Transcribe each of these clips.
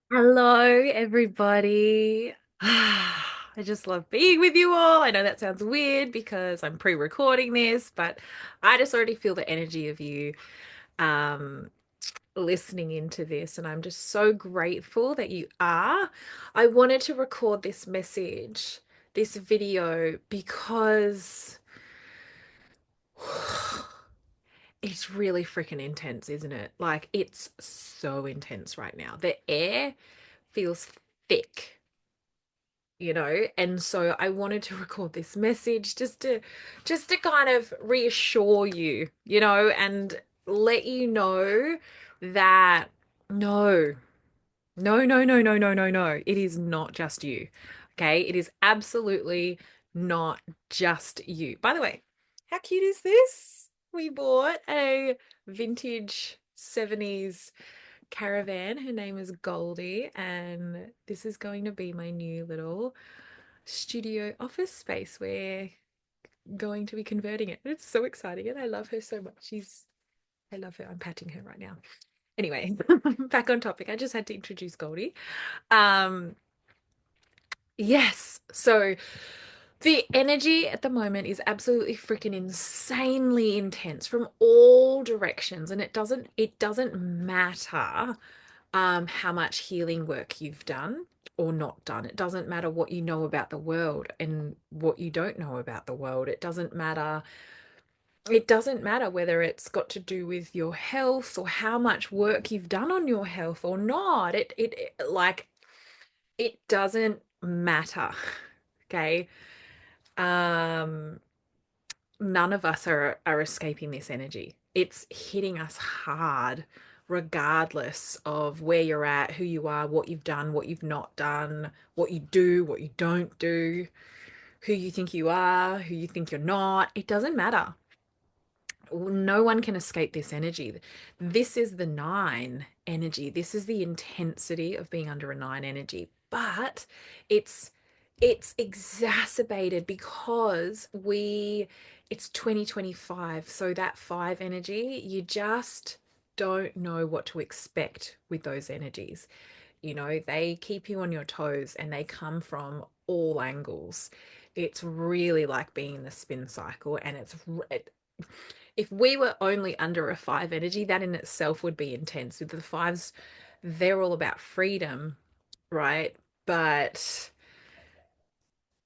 Hello, everybody. I just love being with you all. I know that sounds weird because I'm pre-recording this, but I just already feel the energy of you um, listening into this, and I'm just so grateful that you are. I wanted to record this message, this video, because it's really freaking intense, isn't it? Like, it's so intense right now. The air feels thick, and so I wanted to record this message just to kind of reassure you, and let you know that no, no, it is not just you. Okay, it is absolutely not just you. By the way, how cute is this? We bought a vintage 70s caravan. Her name is Goldie, and this is going to be my new little studio office space. We're going to be converting it. It's so exciting, and I love her so much. I love her. I'm patting her right now. Anyway, back on topic. I just had to introduce Goldie. Um, yes. So the energy at the moment is absolutely freaking insanely intense from all directions, and it doesn't matter how much healing work you've done or not done. It doesn't matter what you know about the world and what you don't know about the world. It doesn't matter. It doesn't matter whether it's got to do with your health or how much work you've done on your health or not. It doesn't matter. Okay. Um, None of us are escaping this energy. It's hitting us hard, regardless of where you're at, who you are, what you've done, what you've not done, what you do, what you don't do, who you think you are, who you think you're not. It doesn't matter. No one can escape this energy. This is the nine energy. This is the intensity of being under a nine energy. But it's it's exacerbated because it's 2025. So that five energy, you just don't know what to expect with those energies. They keep you on your toes and they come from all angles. It's really like being in the spin cycle, and if we were only under a five energy, that in itself would be intense. With the fives, they're all about freedom, right? But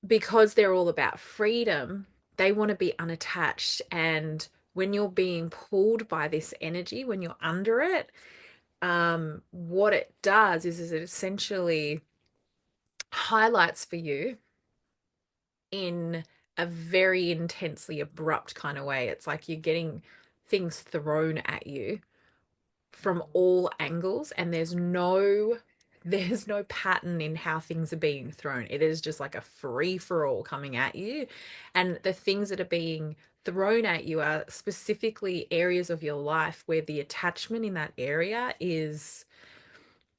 because they're all about freedom, they want to be unattached. And when you're being pulled by this energy, when you're under it, what it does is it essentially highlights for you in a very intensely abrupt kind of way. It's like you're getting things thrown at you from all angles, and there's no pattern in how things are being thrown. It is just like a free for all coming at you, and the things that are being thrown at you are specifically areas of your life where the attachment in that area is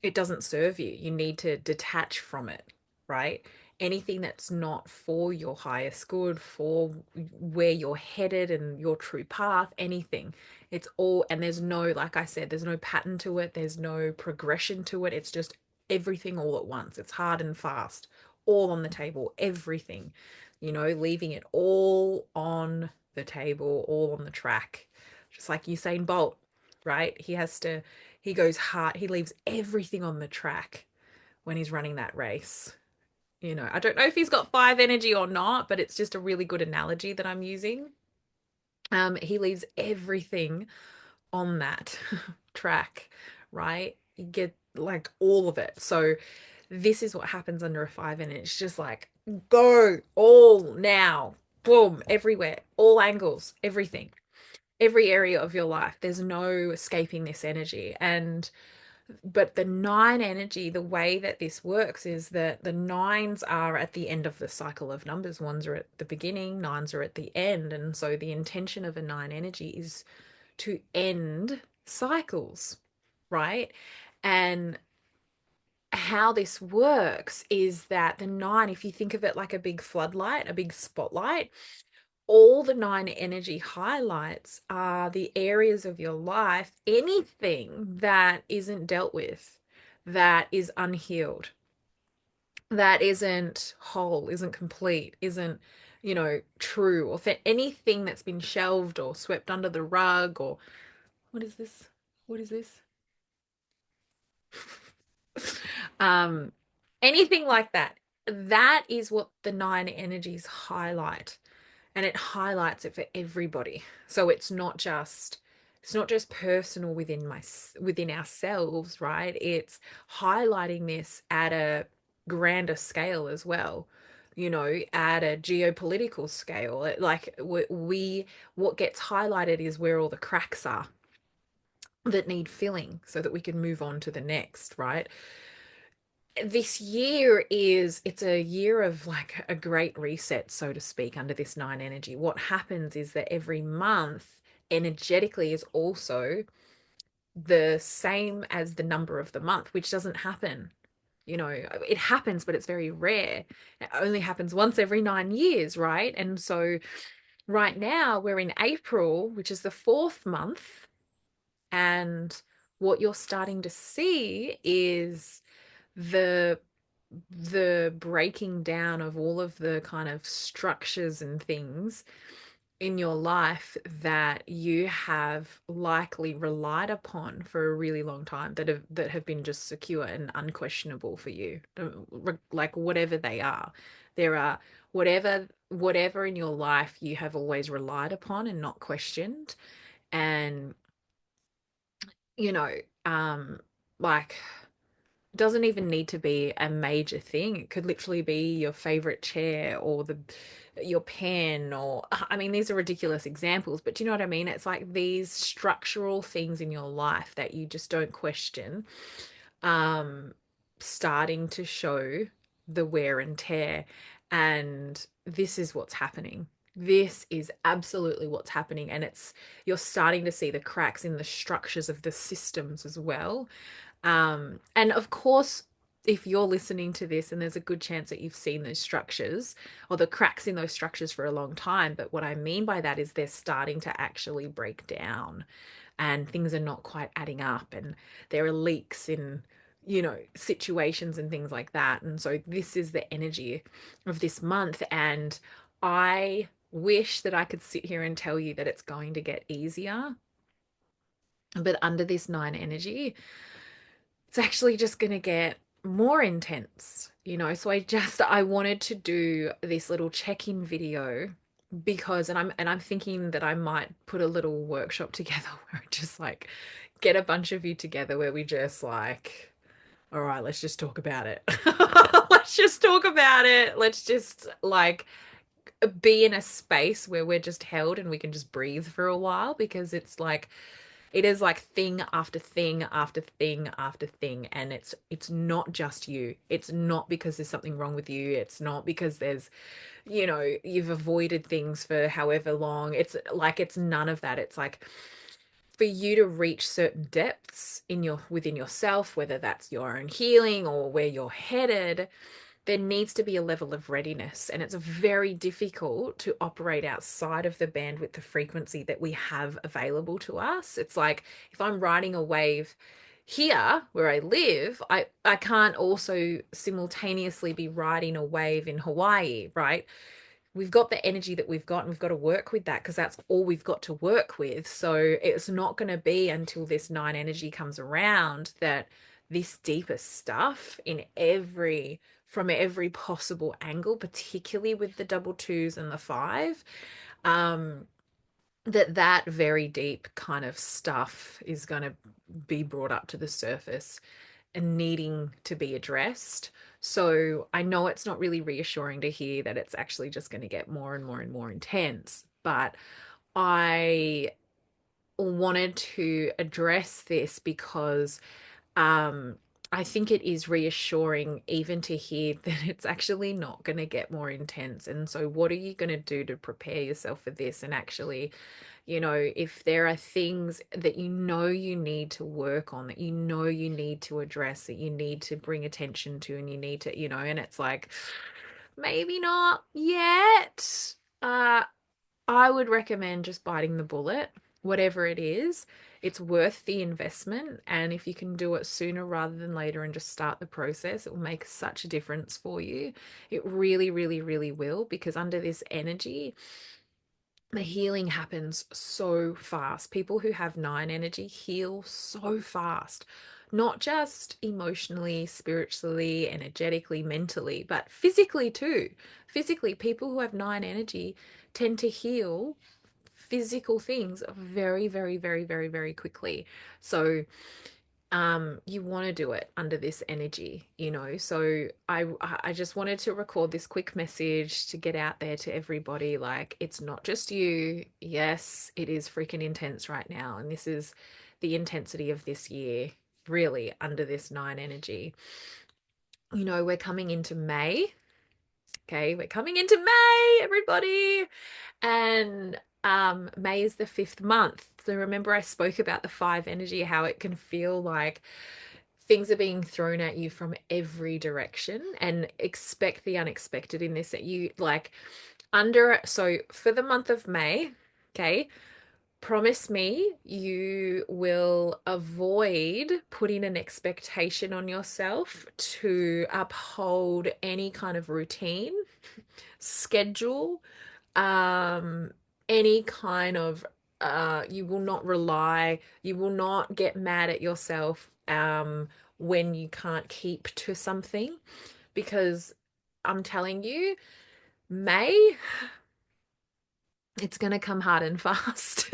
it doesn't serve you. You need to detach from it, right? Anything that's not for your highest good, for where you're headed and your true path, anything. It's all, and there's no, like I said, there's no pattern to it, there's no progression to it. It's just everything all at once. It's hard and fast, all on the table, everything, leaving it all on the table, all on the track. Just like Usain Bolt, right? He goes hard, he leaves everything on the track when he's running that race. I don't know if he's got five energy or not, but it's just a really good analogy that I'm using. He leaves everything on that track, right? You get like all of it. So this is what happens under a five, and it's just like go all now, boom, everywhere, all angles, everything, every area of your life. There's no escaping this energy. But the nine energy, the way that this works is that the nines are at the end of the cycle of numbers. Ones are at the beginning, nines are at the end. And so the intention of a nine energy is to end cycles, right? And how this works is that the nine, if you think of it like a big floodlight, a big spotlight, all the nine energy highlights are the areas of your life, anything that isn't dealt with, that is unhealed, that isn't whole, isn't complete, isn't, true, or anything that's been shelved or swept under the rug, or what is this? What is this? Um, Anything like that. That is what the nine energies highlight, and it highlights it for everybody. So it's not just personal within ourselves, right? It's highlighting this at a grander scale as well, at a geopolitical scale. Like what gets highlighted is where all the cracks are that need filling so that we can move on to the next, right? This year it's a year of like a great reset, so to speak, under this nine energy. What happens is that every month energetically is also the same as the number of the month, which doesn't happen. It happens, but it's very rare. It only happens once every 9 years, right? And so right now we're in April, which is the fourth month, and what you're starting to see is the the breaking down of all of the kind of structures and things in your life that you have likely relied upon for a really long time, that have been just secure and unquestionable for you, like whatever they are. There are whatever in your life you have always relied upon and not questioned. And you know um like, doesn't even need to be a major thing. It could literally be your favorite chair, or your pen, or I mean, these are ridiculous examples, but do you know what I mean? It's like these structural things in your life that you just don't question, um, starting to show the wear and tear. And this is what's happening. This is absolutely what's happening. And you're starting to see the cracks in the structures of the systems as well. And of course, if you're listening to this, and there's a good chance that you've seen those structures or the cracks in those structures for a long time. But what I mean by that is they're starting to actually break down, and things are not quite adding up, and there are leaks in, situations and things like that. And so this is the energy of this month. And I wish that I could sit here and tell you that it's going to get easier. But under this nine energy, it's actually just going to get more intense. So I wanted to do this little check-in video, because and I'm thinking that I might put a little workshop together where I just like get a bunch of you together, where we just like, all right, let's just talk about it. Let's just talk about it. Let's just like be in a space where we're just held and we can just breathe for a while, because it is like thing after thing after thing after thing. And it's not just you. It's not because there's something wrong with you. It's not because you've avoided things for however long. It's like, it's none of that. It's like, for you to reach certain depths within yourself, whether that's your own healing or where you're headed, there needs to be a level of readiness. And it's very difficult to operate outside of the bandwidth of frequency that we have available to us. It's like, if I'm riding a wave here where I live, I can't also simultaneously be riding a wave in Hawaii, right? We've got the energy that we've got, and we've got to work with that, because that's all we've got to work with. So it's not going to be until this nine energy comes around that this deeper stuff from every possible angle, particularly with the double twos and the five, um, that very deep kind of stuff is going to be brought up to the surface and needing to be addressed. So I know it's not really reassuring to hear that it's actually just going to get more and more and more intense, but I wanted to address this because um, I think it is reassuring even to hear that it's actually not going to get more intense. And so, what are you going to do to prepare yourself for this? And actually, if there are things that you need to work on, that you need to address, that you need to bring attention to, and you need to, and it's like, maybe not yet. I would recommend just biting the bullet, whatever it is. it's worth the investment. And if you can do it sooner rather than later and just start the process, it will make such a difference for you. It really, really, really will, because under this energy, the healing happens so fast. People who have nine energy heal so fast, not just emotionally, spiritually, energetically, mentally, but physically too. Physically, people who have nine energy tend to heal physical things very, very, very, very, very quickly. So, you want to do it under this energy, you know. So I just wanted to record this quick message to get out there to everybody. Like, it's not just you. Yes, it is freaking intense right now, and this is the intensity of this year, really, under this nine energy. You know, we're coming into May. Okay, we're coming into May, everybody. And May is the fifth month. So remember, I spoke about the five energy, how it can feel like things are being thrown at you from every direction, and expect the unexpected in this, that you like under. So for the month of May, okay, promise me you will avoid putting an expectation on yourself to uphold any kind of routine, schedule, um any kind of you will not rely, you will not get mad at yourself when you can't keep to something, because I'm telling you, May, it's going to come hard and fast.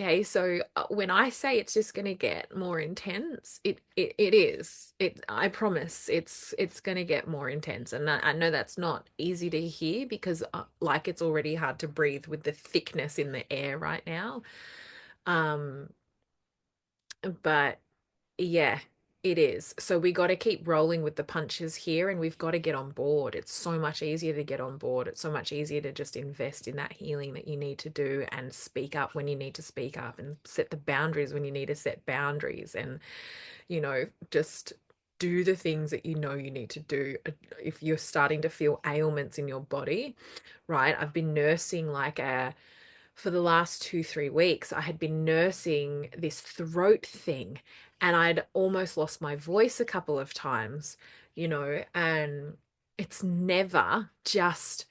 Okay, so when I say it's just going to get more intense, it is. It, I promise, it's going to get more intense. And I know that's not easy to hear, because like, it's already hard to breathe with the thickness in the air right now. Um, but yeah, it is. So we got to keep rolling with the punches here, and we've got to get on board. It's so much easier to get on board. It's so much easier to just invest in that healing that you need to do, and speak up when you need to speak up, and set the boundaries when you need to set boundaries, and, you know, just do the things that you know you need to do. If you're starting to feel ailments in your body, right? I've been nursing like a for the last 2, 3 weeks, I had been nursing this throat thing, and I'd almost lost my voice a couple of times, you know, and it's never just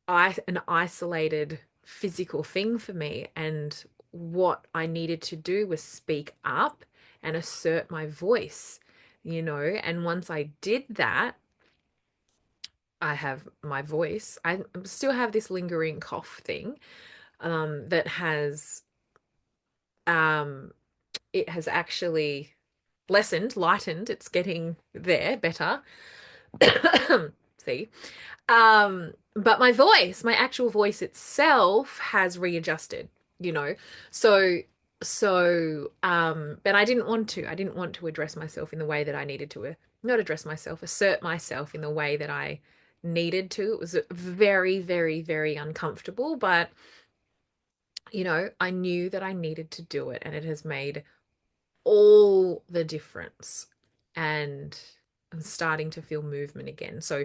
an isolated physical thing for me. And what I needed to do was speak up and assert my voice, you know, and once I did that, I have my voice. I still have this lingering cough thing, that has um it has actually lessened, lightened. It's getting there better. See. But my voice, my actual voice itself has readjusted, you know. So but I didn't want to address myself in the way that I needed to, not address myself, assert myself in the way that I needed to. It was very, very, very uncomfortable, but you know, I knew that I needed to do it, and it has made all the difference. And I'm starting to feel movement again. So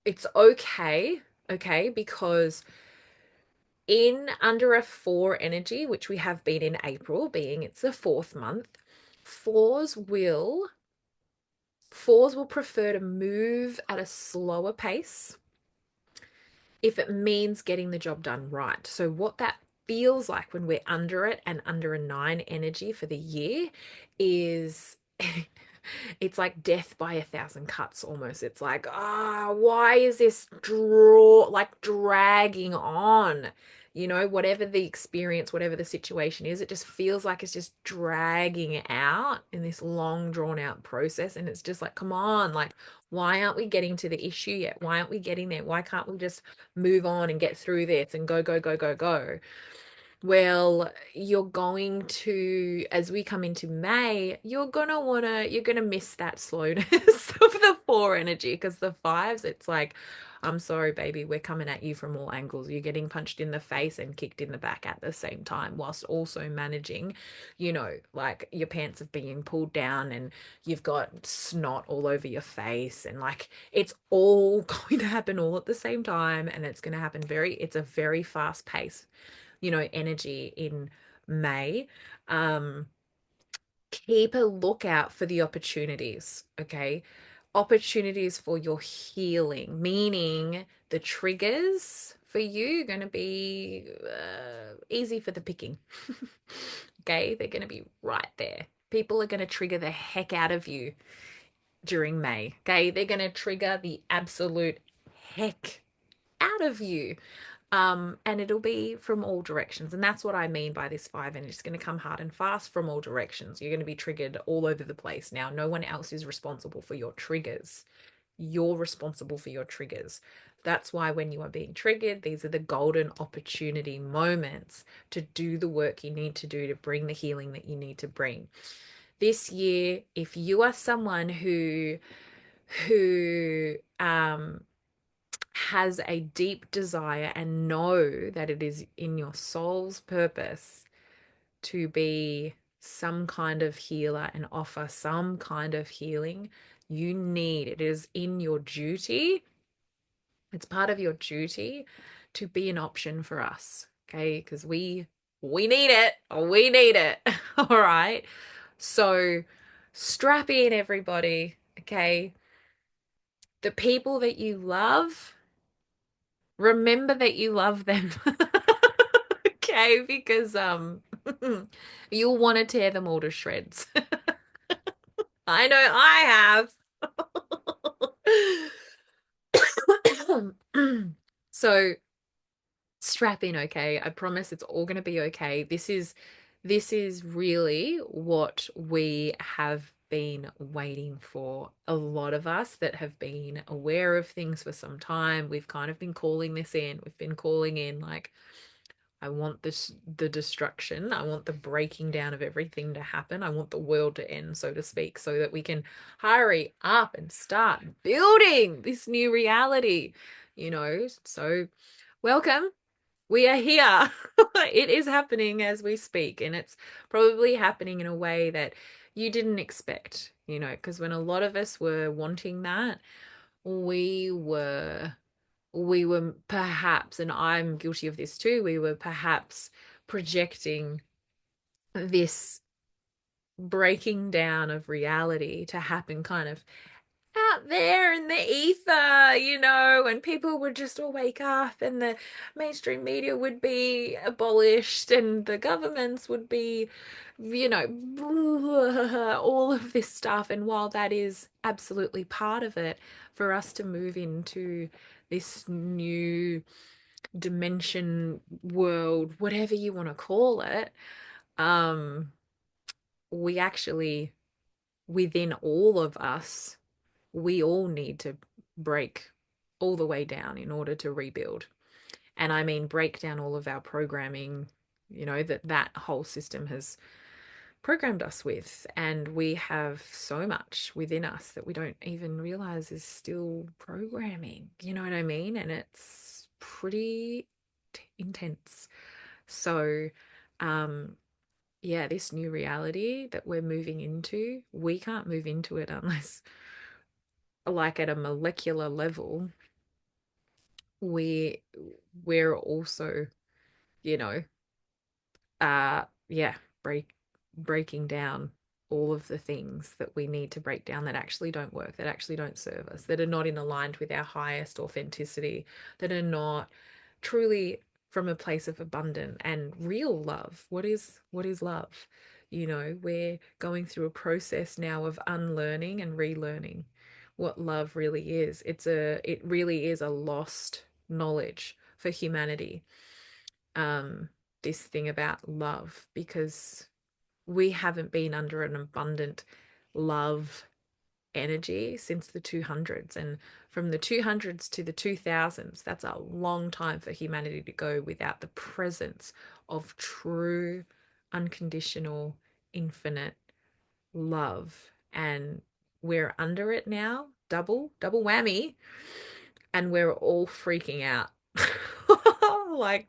it's okay, okay, because in under a four energy, which we have been in April, being it's the fourth month, fours will fours will prefer to move at a slower pace if it means getting the job done right. So, what that feels like when we're under it and under a nine energy for the year is it's like death by a thousand cuts almost. It's like, why is this dragging on? You know, whatever the experience, whatever the situation is, it just feels like it's just dragging out in this long, drawn out process. And it's just like, come on, like, why aren't we getting to the issue yet? Why aren't we getting there? Why can't we just move on and get through this and go, go, go, go, go? Well, you're going to, as we come into May, you're gonna miss that slowness of the four energy, because the fives, it's like, I'm sorry, baby, we're coming at you from all angles. You're getting punched in the face and kicked in the back at the same time, whilst also managing, you know, like your pants are being pulled down and you've got snot all over your face, and like it's all going to happen all at the same time, and it's going to happen it's a very fast pace, energy in May. Um, Keep a lookout for the opportunities, okay? Opportunities for your healing, meaning the triggers for you are going to be easy for the picking. Okay, they're going to be right there. People are going to trigger the heck out of you during May. Okay, they're going to trigger the absolute heck out of you. And it'll be from all directions. And that's what I mean by this five. And it's going to come hard and fast from all directions. You're going to be triggered all over the place. Now, no one else is responsible for your triggers. You're responsible for your triggers. That's why when you are being triggered, these are the golden opportunity moments to do the work you need to do to bring the healing that you need to bring. This year, if you are someone who has a deep desire and know that it is in your soul's purpose to be some kind of healer and offer some kind of healing, it is in your duty, it's part of your duty to be an option for us, okay? Because we need it. We need it. All right. So strap in, everybody, okay? The people that you love, remember that you love them. Okay, because you'll want to tear them all to shreds. I know I have. So strap in, okay? I promise it's all going to be okay. This is really what we have been waiting for. A lot of us that have been aware of things for some time, we've kind of been calling this in. We've been calling in like, I want the destruction. I want the breaking down of everything to happen. I want the world to end, so to speak, so that we can hurry up and start building this new reality, So welcome. We are here. It is happening as we speak, and it's probably happening in a way that you didn't expect, because when a lot of us were wanting that, we were we were perhaps, and I'm guilty of this too, we were perhaps projecting this breaking down of reality to happen kind of out there in the ether, and people would just all wake up and the mainstream media would be abolished and the governments would be, all of this stuff. And while that is absolutely part of it, for us to move into this new dimension, world, whatever you want to call it, um, we actually, within all of us, we all need to break all the way down in order to rebuild. And I mean, break down all of our programming, that whole system has programmed us with. And we have so much within us that we don't even realize is still programming. You know what I mean? And it's pretty intense. So, yeah, this new reality that we're moving into, we can't move into it unless, like, at a molecular level, we we're also, you know, yeah, breaking down all of the things that we need to break down that actually don't work, that actually don't serve us, that are not in aligned with our highest authenticity, that are not truly from a place of abundant and real love. What is love? We're going through a process now of unlearning and relearning what love really is. It really is a lost knowledge for humanity. Um, this thing about love, because we haven't been under an abundant love energy since the 200s. And from the 200s to the 2000s, that's a long time for humanity to go without the presence of true, unconditional, infinite love. And we're under it now, double whammy, and we're all freaking out. Like,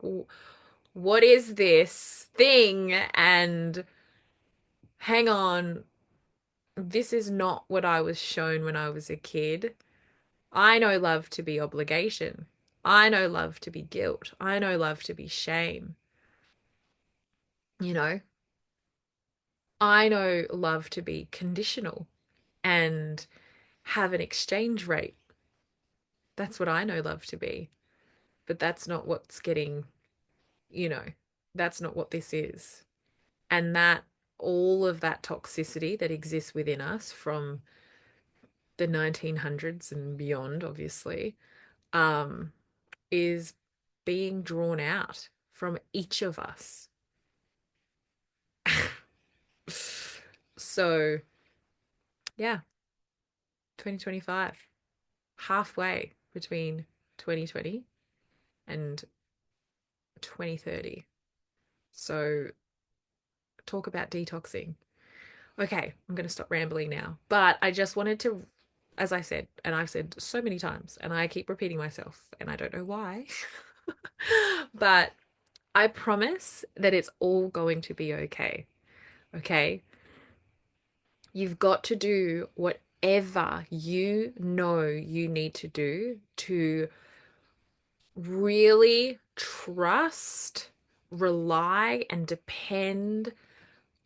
what is this thing? And hang on, this is not what I was shown when I was a kid. I know love to be obligation. I know love to be guilt. I know love to be shame. You know, I know love to be conditional and have an exchange rate. That's what I know love to be. But that's not what's getting, you know, that's not what this is. And that all of that toxicity that exists within us from the 1900s and beyond, obviously, um, is being drawn out from each of us. So, yeah, 2025, halfway between 2020 and 2030. So, talk about detoxing. Okay, I'm going to stop rambling now. But I just wanted to, as I said, and I've said so many times, and I keep repeating myself, and I don't know why, but I promise that it's all going to be okay. Okay? You've got to do whatever you know you need to do to really trust, rely, and depend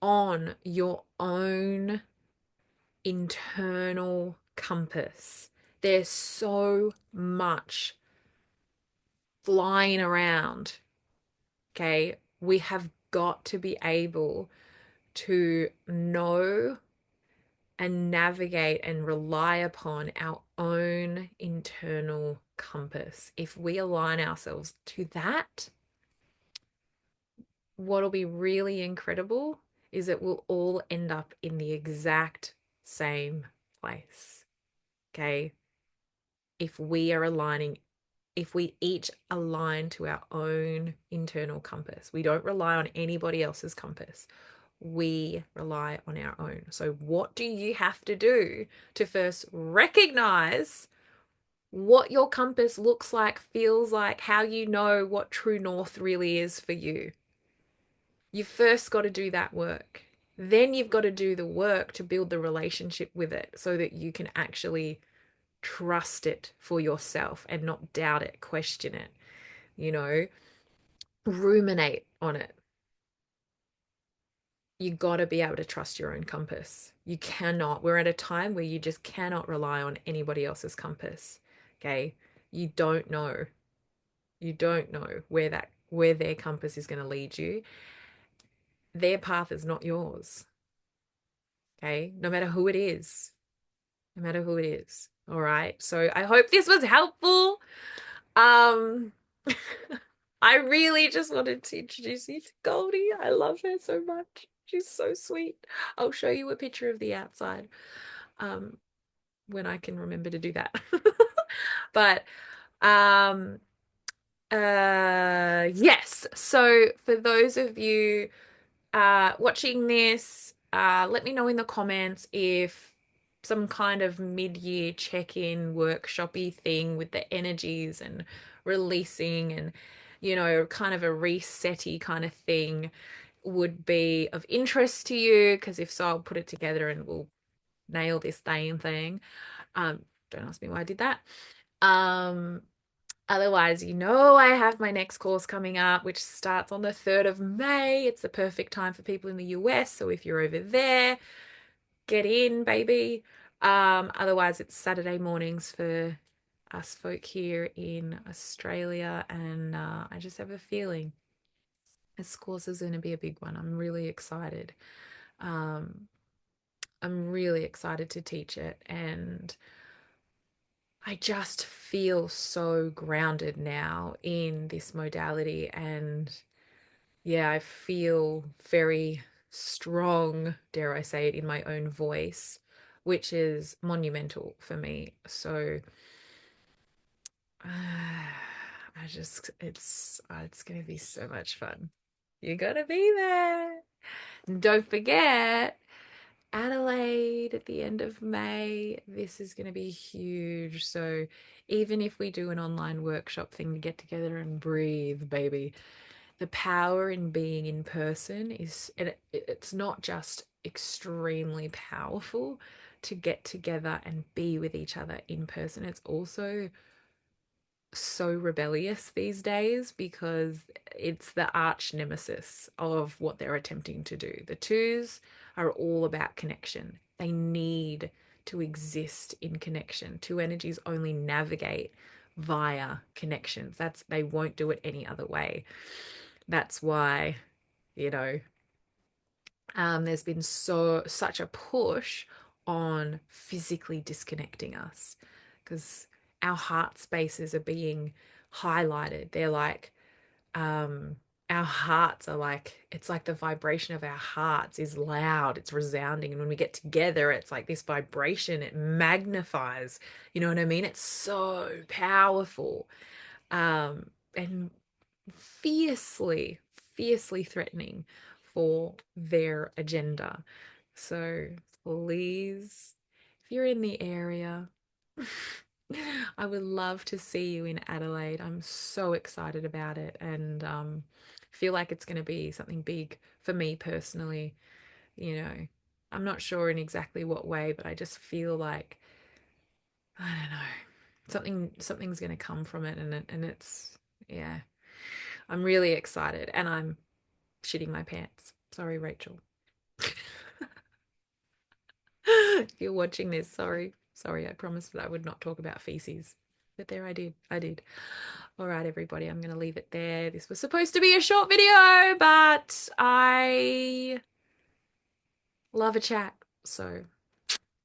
on your own internal compass. There's so much flying around. Okay. We have got to be able to know and navigate and rely upon our own internal compass. If we align ourselves to that, what'll be really incredible is it will all end up in the exact same place. Okay. If we are aligning, if we each align to our own internal compass, we don't rely on anybody else's compass. We rely on our own. So, what do you have to do to first recognize what your compass looks like, feels like, how you know what true north really is for you? You've first got to do that work. Then you've got to do the work to build the relationship with it so that you can actually trust it for yourself and not doubt it, question it, you know, ruminate on it. You got to be able to trust your own compass. You cannot. We're at a time where you just cannot rely on anybody else's compass. Okay? You don't know. You don't know where their compass is going to lead you. Their path is not yours. Okay? No matter who it is. No matter who it is. All right? So I hope this was helpful. Um I really just wanted to introduce you to Goldie. I love her so much. She's so sweet. I'll show you a picture of the outside um, when I can remember to do that. But um, yes. So for those of you watching this, let me know in the comments if some kind of mid-year check-in workshopy thing with the energies and releasing and, you know, kind of a resetty kind of thing would be of interest to you. Because if so, I'll put it together and we'll nail this dang thing. Don't ask me why I did that. Um, Otherwise, you know, I have my next course coming up, which starts on the 3rd of May. It's the perfect time for people in the US. So if you're over there, get in, baby. Otherwise, it's Saturday mornings for us folk here in Australia. And I just have a feeling this course is going to be a big one. I'm really excited. Um, I'm really excited to teach it. And I just feel so grounded now in this modality. And yeah, I feel very strong, dare I say it, in my own voice, which is monumental for me. So it's going to be so much fun. You're going to be there. And don't forget, Adelaide at the end of May. This is going to be huge. So even if we do an online workshop thing to get together and breathe, baby, the power in being in person is, it's not just extremely powerful to get together and be with each other in person. It's also so rebellious these days because it's the arch nemesis of what they're attempting to do. The twos are all about connection. They need to exist in connection. Two energies only navigate via connections. They won't do it any other way. That's why, you know, there's been such a push on physically disconnecting us because our heart spaces are being highlighted. They're like, um, our hearts are like, it's like the vibration of our hearts is loud, it's resounding. And when we get together, it's like this vibration, it magnifies, you know what I mean? It's so powerful. And fiercely, fiercely threatening for their agenda. So please, if you're in the area, I would love to see you in Adelaide. I'm so excited about it and feel like it's going to be something big for me personally. You know, I'm not sure in exactly what way, but I just feel like I don't know. Something's going to come from it and it's yeah. I'm really excited and I'm shitting my pants. Sorry, Rachel. If you're watching this, sorry. Sorry, I promised that I would not talk about feces. But there I did. I did. All right, everybody, I'm going to leave it there. This was supposed to be a short video, but I love a chat. So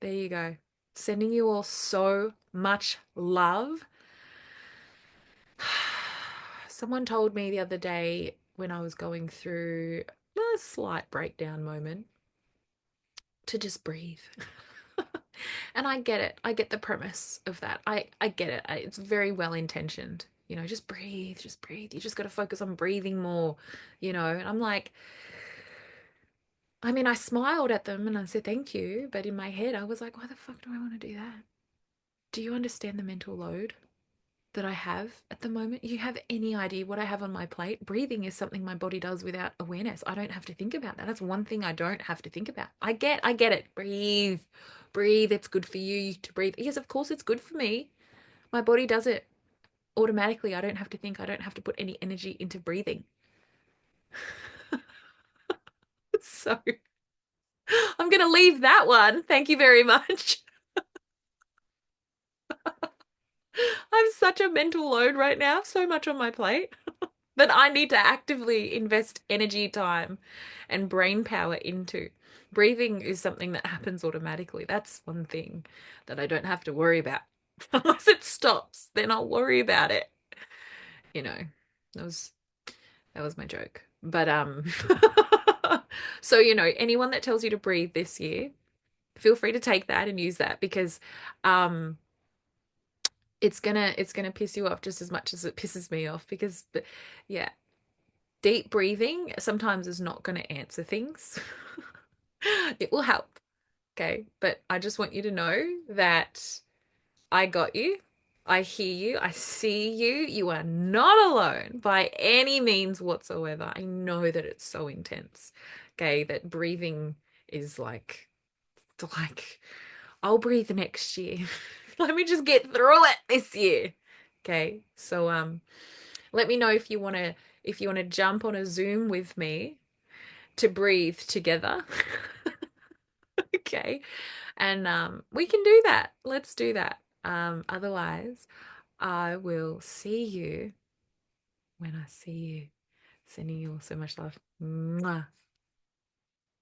there you go. Sending you all so much love. Someone told me the other day when I was going through a slight breakdown moment to just breathe. And I get it. I get the premise of that. I get it. It's very well intentioned. You know, just breathe, just breathe. You just got to focus on breathing more, you know. And I'm like, I mean, I smiled at them and I said thank you, but in my head I was like, why the fuck do I want to do that? Do you understand the mental load that I have at the moment? You have any idea what I have on my plate? Breathing is something my body does without awareness. I don't have to think about that. That's one thing I don't have to think about. I get it. Breathe. Breathe. It's good for you to breathe. Yes, of course it's good for me. My body does it automatically. I don't have to think. I don't have to put any energy into breathing. So I'm going to leave that one. Thank you very much. I'm such a mental load right now. So much on my plate. That I need to actively invest energy, time, and brain power into. Breathing is something that happens automatically. That's one thing that I don't have to worry about. Unless it stops, then I'll worry about it. You know, that was that was my joke. But so you know, anyone that tells you to breathe this year, feel free to take that and use that because um it's gonna piss you off just as much as it pisses me off because yeah, deep breathing sometimes is not going to answer things. It will help, okay? But I just want you to know that I got you. I hear you. I see you. You are not alone by any means whatsoever. I know that it's so intense, okay? That breathing is like I'll breathe next year. Let me just get through it this year. Okay? So let me know if you want to jump on a Zoom with me to breathe together. Okay. And we can do that. Let's do that. Otherwise, I will see you when I see you. Sending you all so much love. Mwah.